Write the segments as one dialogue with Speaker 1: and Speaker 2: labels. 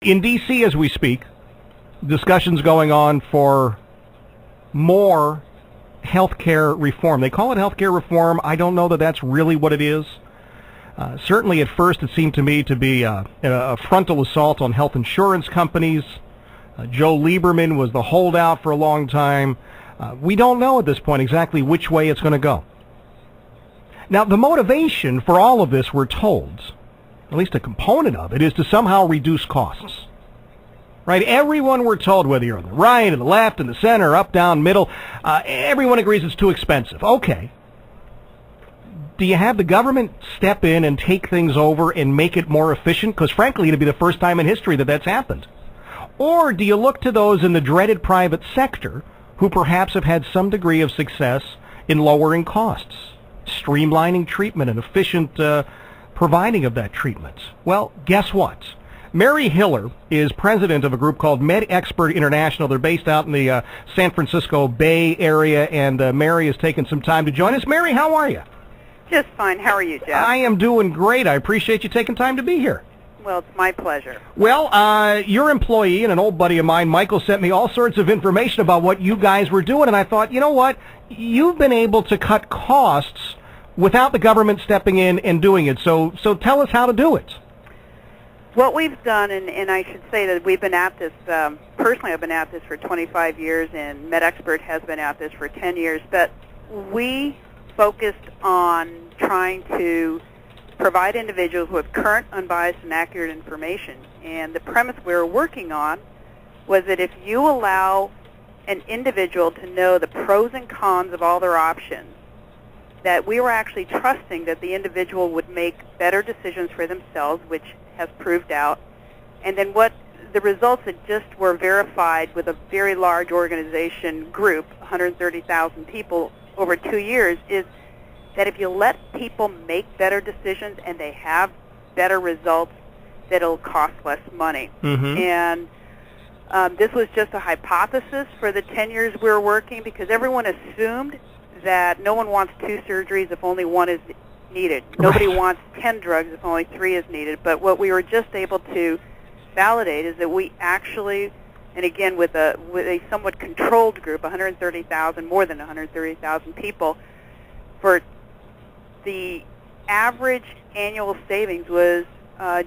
Speaker 1: In D.C. as we speak, discussions going on for more health care reform. They call it health care reform. I don't know that that's really what it is. Certainly at first it seemed to me to be a frontal assault on health insurance companies. Joe Lieberman was the holdout for a long time. We don't know at this point exactly which way it's going to go. Now, the motivation for all of this, we're told, at least a component of it, is to somehow reduce costs. Right? Everyone, we're told, whether you're on the right or the left, in the center, up, down, middle, everyone agrees it's too expensive. Okay. Do you have the government step in and take things over and make it more efficient? Because frankly, it'd be the first time in history that that's happened. Or do you look to those in the dreaded private sector who perhaps have had some degree of success in lowering costs, streamlining treatment and efficient providing of that treatment? Well, guess what? Mary Hiller is president of a group called MedExpert International. They're based out in the San Francisco Bay Area, and Mary has taken some time to join us. Mary, how are you?
Speaker 2: Just fine. How are you, Jeff?
Speaker 1: I am doing great. I appreciate you taking time to be here.
Speaker 2: Well, it's my pleasure.
Speaker 1: Well, your employee and an old buddy of mine, Michael, sent me all sorts of information about what you guys were doing, and I thought, you know what? You've been able to cut costs without the government stepping in and doing it. So tell us how to do it.
Speaker 2: What we've done, and I should say that we've been at this, personally I've been at this for 25 years, and MedExpert has been at this for 10 years, but we focused on trying to provide individuals with current, unbiased, and accurate information. And the premise we were working on was that if you allow an individual to know the pros and cons of all their options, that we were actually trusting that the individual would make better decisions for themselves, which has proved out. And then what the results that just were verified with a very large organization group, 130,000 people over 2 years, is that if you let people make better decisions and they have better results, that it'll cost less money.
Speaker 1: Mm-hmm.
Speaker 2: And this was just a hypothesis for the 10 years we were working, because everyone assumed that no one wants 2 surgeries if only 1 is needed. Nobody wants 10 drugs if only 3 is needed. But what we were just able to validate is that we actually, and again with a somewhat controlled group, 130,000, more than 130,000 people, for the average annual savings was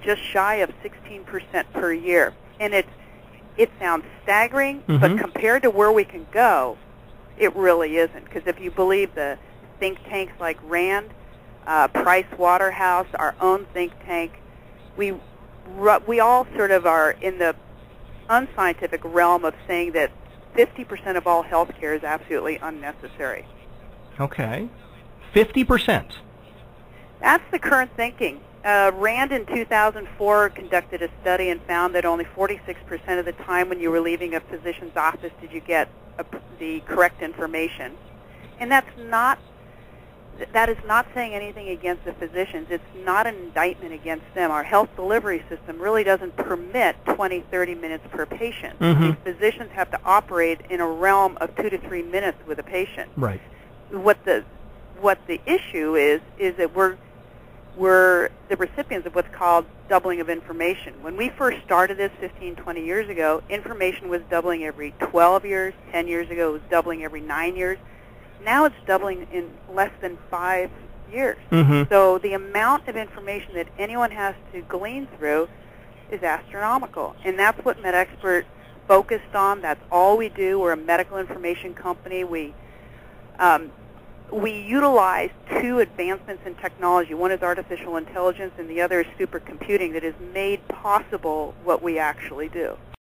Speaker 2: just shy of 16% per year. And it sounds staggering,
Speaker 1: mm-hmm.
Speaker 2: but compared to where we can go, it really isn't. Because if you believe the think tanks like RAND, Price Waterhouse, our own think tank, we all sort of are in the unscientific realm of saying that 50% of all health care is absolutely unnecessary. Okay.
Speaker 1: 50%?
Speaker 2: That's the current thinking. RAND in 2004 conducted a study and found that only 46% of the time when you were leaving a physician's office did you get the correct information. And that is not saying anything against the physicians. It's not an indictment against them. Our health delivery system really doesn't permit 20, 30 minutes per patient.
Speaker 1: Mm-hmm.
Speaker 2: These physicians have to operate in a realm of 2 to 3 minutes with a patient.
Speaker 1: Right.
Speaker 2: What the issue is that we're the recipients of what's called doubling of information. When we first started this 15, 20 years ago, information was doubling every 12 years. 10 years ago, it was doubling every 9 years. Now it's doubling in less than 5 years.
Speaker 1: Mm-hmm.
Speaker 2: So the amount of information that anyone has to glean through is astronomical. And that's what MedExpert focused on. That's all we do. We're a medical information company. We utilize 2 advancements in technology. One is artificial intelligence, and the other is supercomputing that has made possible what we actually do.